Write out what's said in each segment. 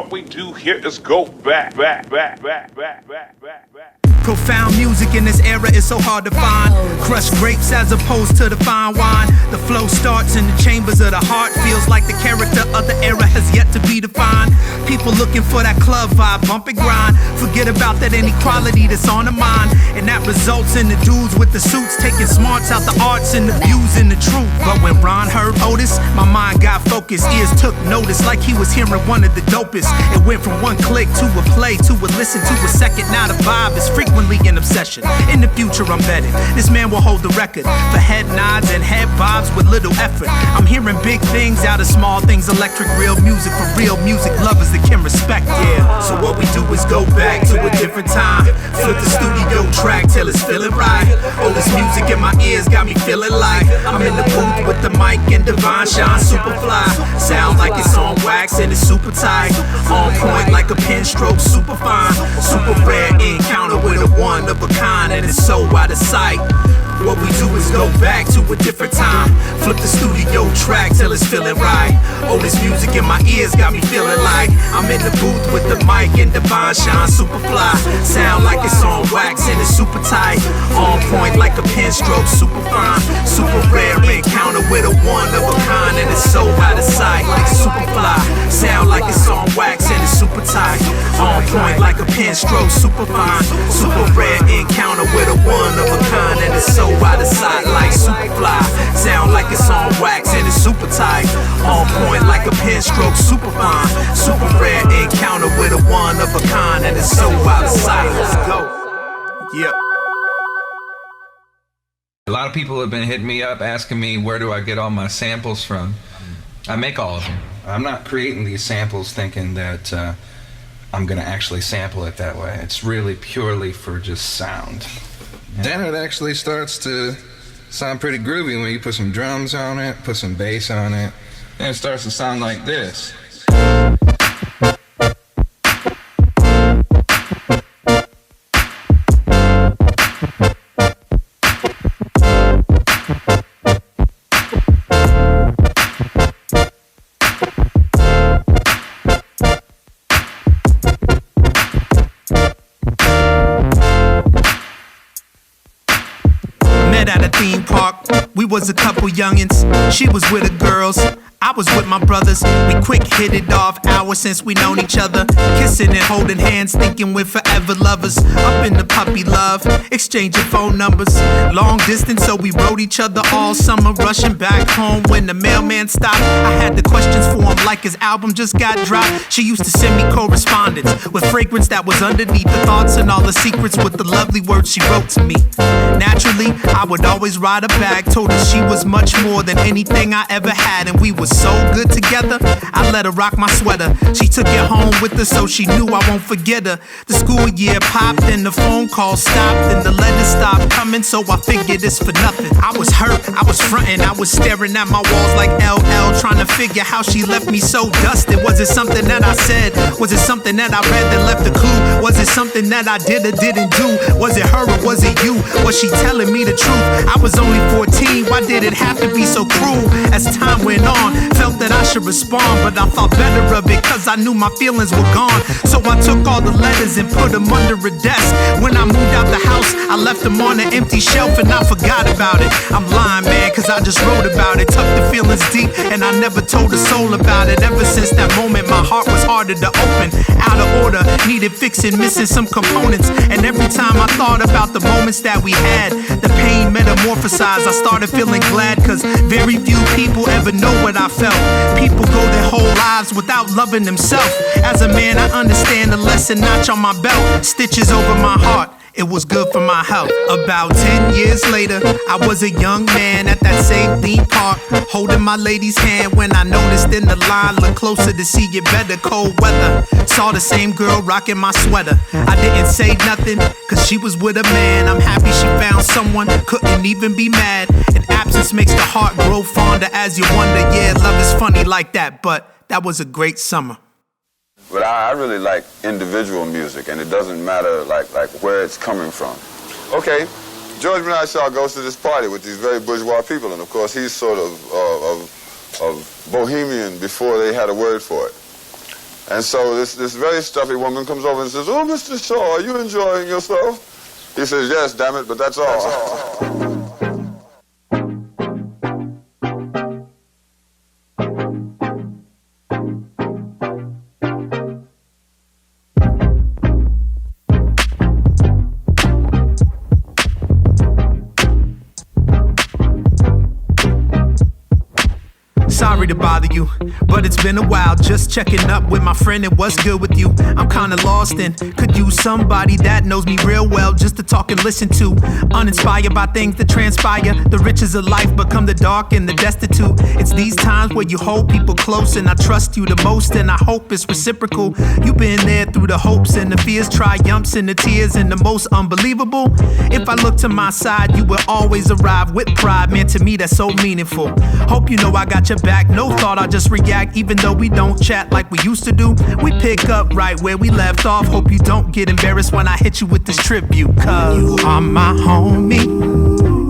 what we do here is go back. Profound music in this era is so hard to find. Crushed grapes as opposed to the fine wine. The flow starts in the chambers of the heart. Feels like the character of the era has yet to be defined. People looking for that club vibe, bump and grind. Forget about that inequality that's on the mind. And that results in the dudes with the suits taking smarts out the arts and the views and the truth. But when Ron heard Otis, my mind got focused. Ears took notice like he was hearing one of the dopest. It went from one click to a play to a listen to a second. Now the vibe is frequently an obsession. In the future I'm betting this man will hold the record for head nods and head bobs with little effort. I'm hearing big things out of small things. Electric real music for real music lovers that can respect, yeah. So what we do is go back to a different time. Flip the studio track till it's feeling right. All this music in my ears got me feeling like I'm in the booth with the mic and Divine Shine super fly. Sound like it's on wax and it's super tight. On point like a pen stroke, super fine. Super rare encounter with a one of a kind, and it's so out of sight. What we do is go back to a different time. Flip the studio track till it's feeling right. All this music in my ears got me feeling like I'm in the booth with the mic and Divine Shine super fly. Sound like it's on wax and it's super tight. On point like a pen stroke, super fine. Super rare encounter with a one of a kind, and it's so out of sight like super fly. Sound like it's on wax and it's super tight. On point like a pen stroke, super fine. Super rare encounter with a one of a kind, and it's so out of sight like super fly. Sound like it's on wax and it's super tight. On point like a pen stroke, super fine. Super rare encounter with a one of a kind, and it's so out of sight. Let's go. Yep. A lot of people have been hitting me up asking me where do I get all my samples from. I make all of them. I'm not creating these samples thinking that I'm gonna actually sample it that way. It's really purely for just sound. Then it actually starts to sound pretty groovy when you put some drums on it, put some bass on it. And it starts to sound like this. At a theme park, we was a couple youngins. She was with her girls, I was with my brothers. We quick hit it off, hours since we known each other. Kissing and holding hands, thinking we're forever lovers. Up in the puppy love, exchanging phone numbers. Long distance, so we wrote each other all summer. Rushing back home when the mailman stopped. I had the questions for him like his album just got dropped. She used to send me correspondence with fragrance that was underneath the thoughts and all the secrets with the lovely words she wrote to me. Naturally, I would always write her back. Told her she was much more than anything I ever had, and we was so good together. I let her rock my sweater. She took it home with her, so she knew I won't forget her. The school year popped and the phone call stopped and the letters stopped coming, so I figured it's for nothing. I was hurt, I was frontin', I was staring at my walls like LL, trying to figure how she left me so dusted. Was it something that I said? Was it something that I read that left a clue? Was it something that I did or didn't do? Was it her or was it you? Was she telling me the truth? I was only 14, why did it have to be so cruel? As time went on, felt that I should respond, but I thought better of it cause I knew my feelings were gone. So I took all the letters and put them under a desk. When I moved out the house, I left them on an empty shelf and I forgot about it. I'm lying, man, cause I just wrote about it. Tucked the feelings deep and I never told a soul about it. Ever since that moment, my heart was harder to open. Out of order, needed fixing, missing some components. And every time I thought about the moments that we had, the pain metamorphosized. I started feeling glad cause very few people ever know what I felt. People go their whole lives without loving themselves. As a man, I understand the lesson, notch on my belt, stitches over my heart. It was good for my health. About 10 years later, I was a young man at that same theme park, holding my lady's hand when I noticed in the line, look closer to see it better, cold weather. Saw the same girl rocking my sweater. I didn't say nothing, cause she was with a man. I'm happy she found someone, couldn't even be mad. And absence makes the heart grow fonder as you wonder. Yeah, love is funny like that, but that was a great summer. But I really like individual music, and it doesn't matter like where it's coming from. Okay, George Bernard Shaw goes to this party with these very bourgeois people, and of course he's sort of bohemian before they had a word for it. And so this very stuffy woman comes over and says, "Oh, Mr. Shaw, are you enjoying yourself?" He says, "Yes, damn it, but that's all." Sorry to bother you, but it's been a while. Just checking up with my friend and what's good with you. I'm kinda lost and could use somebody that knows me real well just to talk and listen to. Uninspired by things that transpire. The riches of life become the dark and the destitute. It's these times where you hold people close and I trust you the most and I hope it's reciprocal. You've been there through the hopes and the fears, triumphs and the tears and the most unbelievable. If I look to my side, you will always arrive with pride. Man, to me that's so meaningful. Hope you know I got your back. No thought, I'll just react even though we don't chat like we used to do. We pick up right where we left off. Hope you don't get embarrassed when I hit you with this tribute. Cause you are my homie,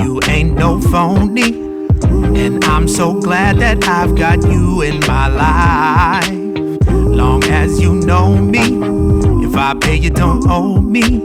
you ain't no phony, and I'm so glad that I've got you in my life. Long as you know me, if I pay you don't owe me.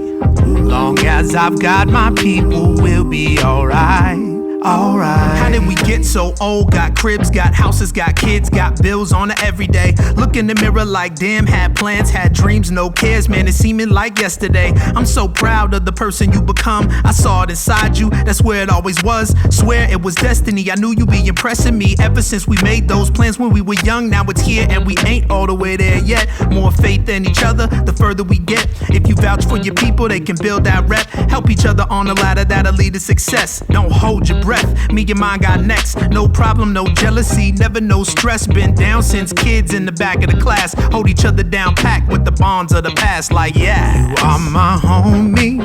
Long as I've got my people, we'll be alright. Alright. How did we get so old? Got cribs, got houses, got kids, got bills on it every day. Look in the mirror like damn, had plans, had dreams, no cares, man, it's seeming like yesterday. I'm so proud of the person you become. I saw it inside you, that's where it always was. Swear it was destiny, I knew you'd be impressing me ever since we made those plans when we were young. Now it's here and we ain't all the way there yet. More faith in each other, the further we get. If you vouch for your people, they can build that rep. Help each other on the ladder that'll lead to success. Don't hold your breath. Me and mine got next. No problem, no jealousy, never no stress. Been down since kids in the back of the class. Hold each other down, packed with the bonds of the past. Like, yeah, you are my homie,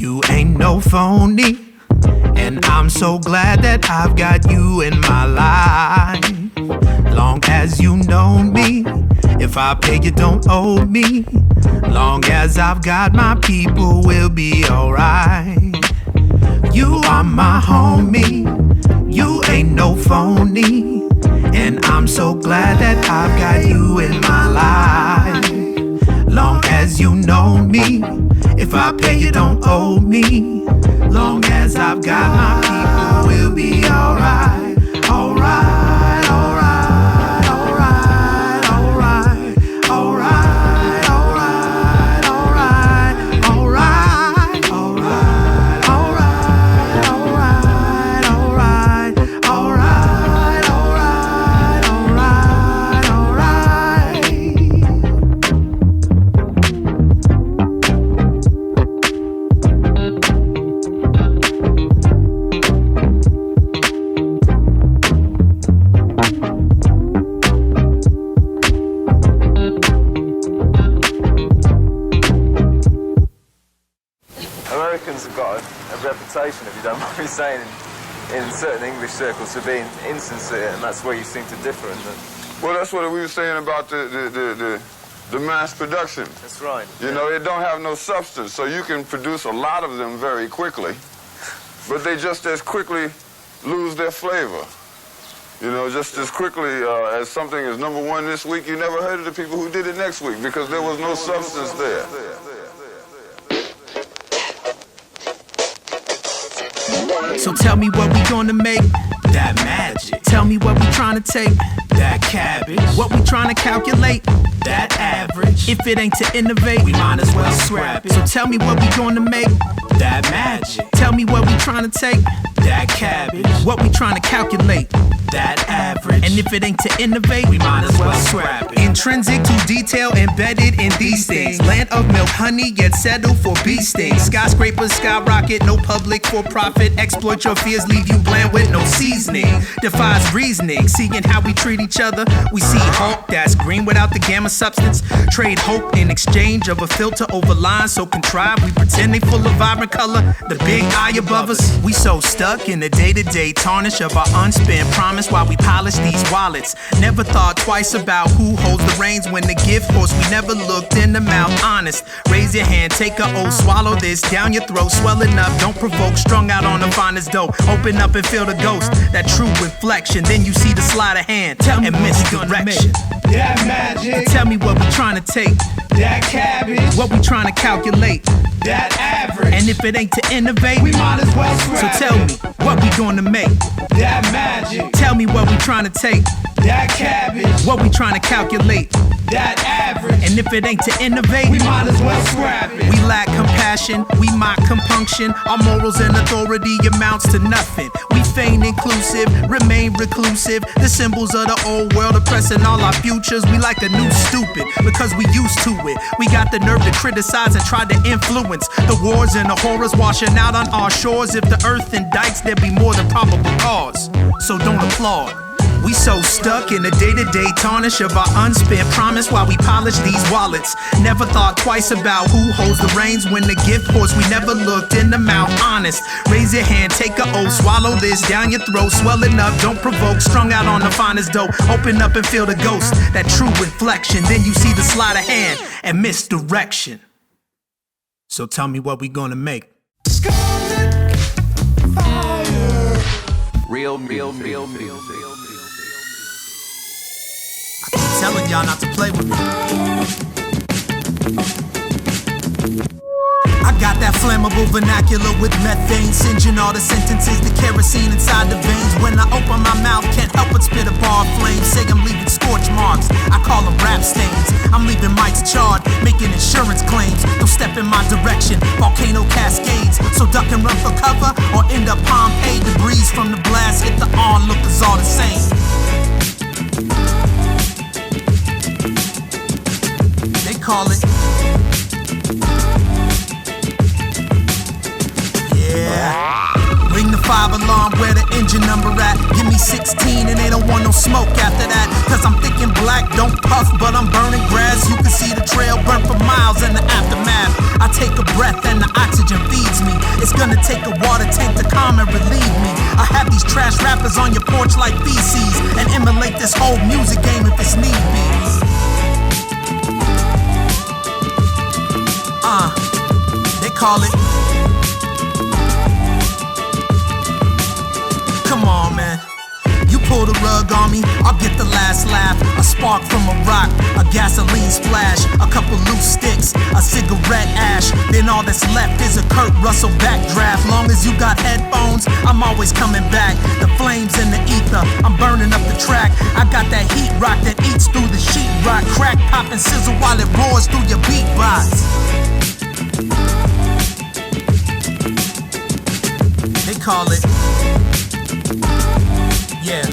you ain't no phony, and I'm so glad that I've got you in my life. Long as you know me, if I pay you don't owe me. Long as I've got my people, we'll be alright. You are my homie, you ain't no phony, and I'm so glad that I've got you in my life. Long as you know me, if I pay you don't owe me. Long as I've got my people, we'll be alright. Alright, alright, alright, alright, alright, alright, alright, alright, alright, alright, alright, alright, alright, alright, alright, Americans have got a reputation, if you don't mind me saying, in certain English circles for being insincere, and that's where you seem to differ. Well, that's what we were saying about the mass production. That's right. You know, it don't have no substance, so you can produce a lot of them very quickly, but they just as quickly lose their flavor. You know, just as quickly as something is #1 this week, you never heard of the people who did it next week because there was no substance there. So tell me what we gonna make, that magic. Tell me what we trying to take, that cabbage. What we trying to calculate, that average. If it ain't to innovate, we might as well scrap it. So tell me what we gonna make, that magic. Tell me what we trying to take, that cabbage. What we trying to calculate, that average. And if it ain't to innovate, we might as well scrap it. Intrinsic to detail embedded in these things. Land of milk, honey, get settled for bee stings. Skyscrapers skyrocket, no public for profit. Exploit your fears, leave you bland with no seasoning. Defies reasoning, seeing how we treat each other. We see hope that's green without the gamma substance. Trade hope in exchange of a filter over lines so contrived. We pretend they full of vibrant color. The big eye above us. We so stuck in the day-to-day tarnish of our unspent promise while we polish these wallets. Never thought twice about who holds the reins when the gift horse. We never looked in the mouth honest. Raise your hand, take a oath, swallow this down your throat. Swelling up, don't provoke, strung out on the finest dough. Open up and feel the ghost, that true reflection. Then you see the sleight of hand and misdirection. that magic. Tell me what we trying to take, that cabbage. What we trying to calculate, that average. And if it ain't to innovate, we might as well scrap. So tell me what we gonna make, that magic. Tell me what we trying to take, that cabbage. What we trying to calculate, that average. And if it ain't to innovate, we might as well scrap it. We lack compassion, we mock compunction. Our morals and authority amounts to nothing. We feign inclusive, remain reclusive. The symbols of the old world oppressing all our futures. We like a new stupid because we used to it. We got the nerve to criticize and try to influence the wars and the horrors washing out on our shores. If the earth indicts, there'd be more than probable cause. So don't applaud. We so stuck in the day-to-day tarnish of our unspent promise while we polish these wallets. Never thought twice about who holds the reins when the gift pours. We never looked in the mouth honest. Raise your hand, take a oath, swallow this down your throat. Swelling up, don't provoke, strung out on the finest dope. Open up and feel the ghost, that true inflection. Then you see the sleight of hand and misdirection. So tell me what we gonna make. Scarlet Fire. Real. I keep telling y'all not to play with me. I got that flammable vernacular with methane, singeing all the sentences, the kerosene inside the veins. When I open my mouth, can't help but spit a bar of flames. Say I'm leaving scorch marks, I call them rap stains. I'm leaving mics charred, making insurance claims. Don't step in my direction, volcano cascades. So duck and run for cover, or end up Pompeii. The breeze from the blast hit the onlookers all the same. They call it, ring the 5 alarm, where the engine number at? Give me 16 and they don't want no smoke after that. Cause I'm thick and black, don't puff, but I'm burning grass. You can see the trail burn for miles in the aftermath. I take a breath and the oxygen feeds me. It's gonna take a water tank to calm and relieve me. I have these trash rappers on your porch like feces, and emulate this whole music game if it's need be. They call it. Come on, man. You pull the rug on me, I'll get the last laugh. A spark from a rock, a gasoline splash, a couple loose sticks, a cigarette ash. Then all that's left is a Kurt Russell backdraft. Long as you got headphones, I'm always coming back. The flames in the ether, I'm burning up the track. I got that heat rock that eats through the sheetrock. Crack, pop, and sizzle while it roars through your beatbox. They call it, yeah.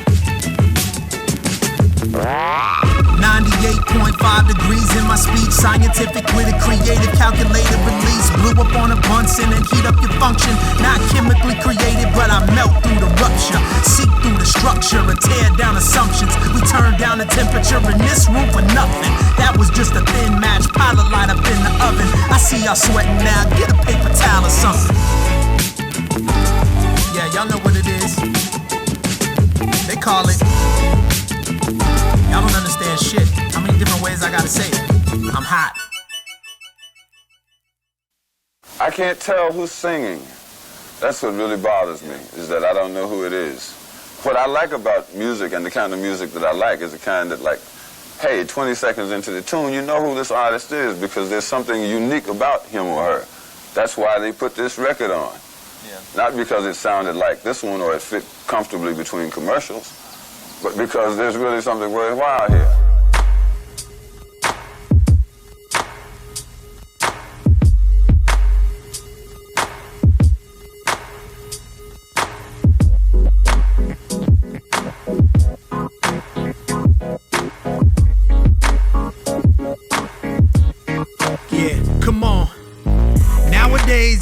98.5 degrees in my speech, scientific with a creative calculated release. Blew up on a Bunsen and heat up your function. Not chemically created, but I melt through the rupture, seep through the structure and tear down assumptions. We turn down the temperature in this room for nothing. That was just a thin match, pilot light up in the oven. I see y'all sweating now, get a paper towel or something. Yeah, y'all know what it is. They call it. Y'all don't understand shit. How many different ways I gotta say it? I'm hot. I can't tell who's singing. That's what really bothers me, is that I don't know who it is. What I like about music, and the kind of music that I like, is the kind that, like, hey, 20 seconds into the tune, you know who this artist is because there's something unique about him or her. That's why they put this record on. Yeah. Not because it sounded like this one or it fit comfortably between commercials, but because there's really something worthwhile here.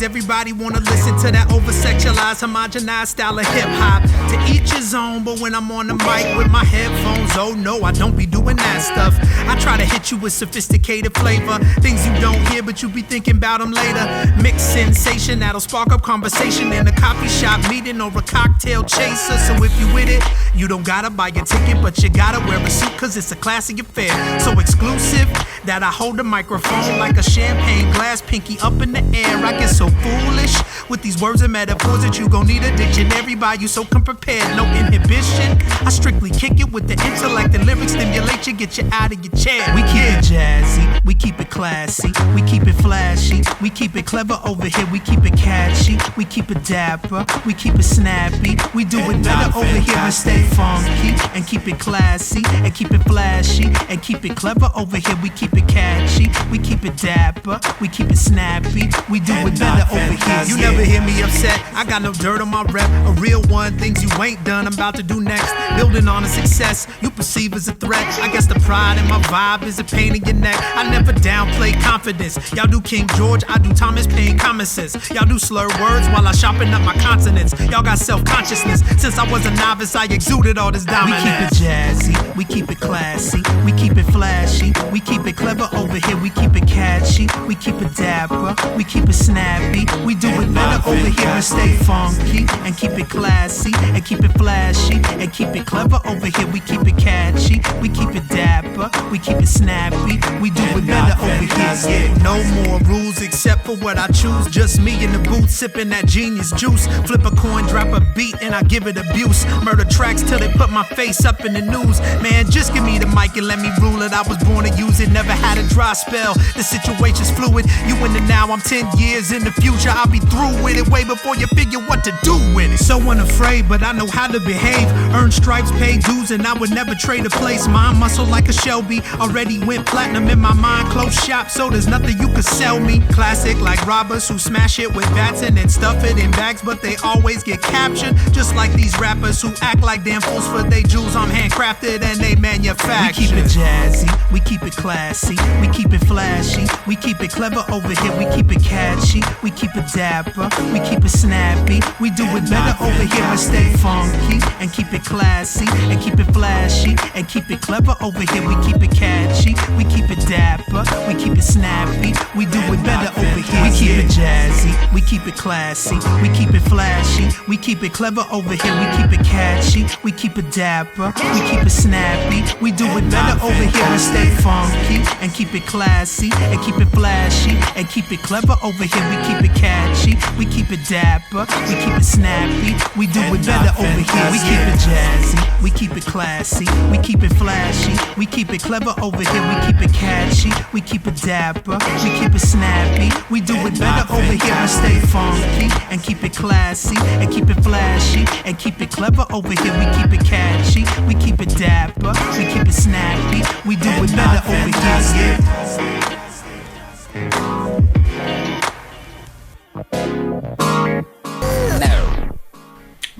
Everybody wanna listen to that over-sexualized, homogenized style of hip-hop. To each his own, but when I'm on the mic with my headphones, oh no, I don't be doing that stuff. I try to hit you with sophisticated flavor, things you don't hear, but you be thinking about them later. Mixed sensation that'll spark up conversation in a coffee shop meeting or a cocktail chaser. So if you with it, you don't gotta buy your ticket, but you gotta wear a suit, cause it's a classy affair. So exclusive that I hold the microphone like a champagne glass, pinky up in the air. I get so so foolish with these words and metaphors that you gon' need a dictionary by you, so come prepared, no inhibition. I strictly kick it with the intellect, the lyrics stimulate you, get you out of your chair. We keep it jazzy, we keep it classy, we keep it flashy, we keep it clever over here, we keep it catchy, we keep it dapper, we keep it snappy, we do it better over here and stay funky, and keep it classy, and keep it flashy, and keep it clever over here, we keep it catchy, we keep it dapper, we keep it snappy, we do it better over here. You never hear me upset, I got no dirt on my rep, a real one, things you ain't done, I'm about to do next, building on a success you perceive as a threat. I guess the pride in my vibe is a pain in your neck. I never downplay confidence. Y'all do King George, I do Thomas Paine common sense. Y'all do slur words while I sharpen up my consonants. Y'all got self-consciousness. Since I was a novice, I exuded all this dominance. We keep it jazzy, we keep it classy, we keep it flashy, we keep it clever over here, we keep it catchy, we keep it dapper, we keep it snappy, we do it better over here and stay funky, and keep it classy, and keep it flashy, and keep it clever over here, we keep it catchy, we keep it dapper, we keep it snappy, we do it better over here. Yeah, no more rules except for what I choose. Just me in the booth sipping that genius juice. Flip a coin, drop a beat, and I give it abuse. Murder tracks till they put my face up in the news. Man, just give me the mic and let me rule it. I was born to use it, never had a dry spell. The situation's fluid. You in the now, I'm 10 years in the future. I'll be through with it way before you figure what to do with it. So unafraid, but I know how to behave. Earn stripes, pay dues, and I would never trade a place. Mind muscle like a Shelby. Already went platinum in my mind. Close shop, so there's nothing you could sell me. Classic like robbers who smash it with bats and then stuff it in bags, but they always get captured. Just like these rappers who act like damn fools for they jewels. I'm handcrafted and they manufactured. We keep it jazzy, we keep it classy, we keep it flashy, we keep it clever over here, we keep it catchy, we keep it dapper, we keep it snappy, we do it better over here and stay funky, and keep it classy, and keep it flashy, and keep it clever over here, we keep it catchy, we keep it dapper, we keep it snappy, we do it better over here. We keep it jazzy, we keep it classy, we keep it flashy, we keep it clever over here, we keep it catchy, we keep it dapper, we keep it snappy, we do it better over here and stay funky, and keep it classy, and keep it flashy, and keep it clever over here, we keep it catchy, we keep it dapper, we keep it snappy, we do it better over here. We keep it jazzy, we keep it classy, we keep it flashy, we keep it clever over here, we keep it catchy, we keep it dapper, we keep it snappy, we do it better over here and stay funky, and keep it classy, and keep it flashy, and keep it clever over here, we keep it catchy, we keep it dapper, we keep it snappy, we do it better over here.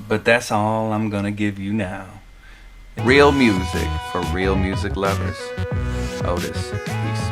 But that's all I'm gonna give you now. Real music for real music lovers. Otis, peace.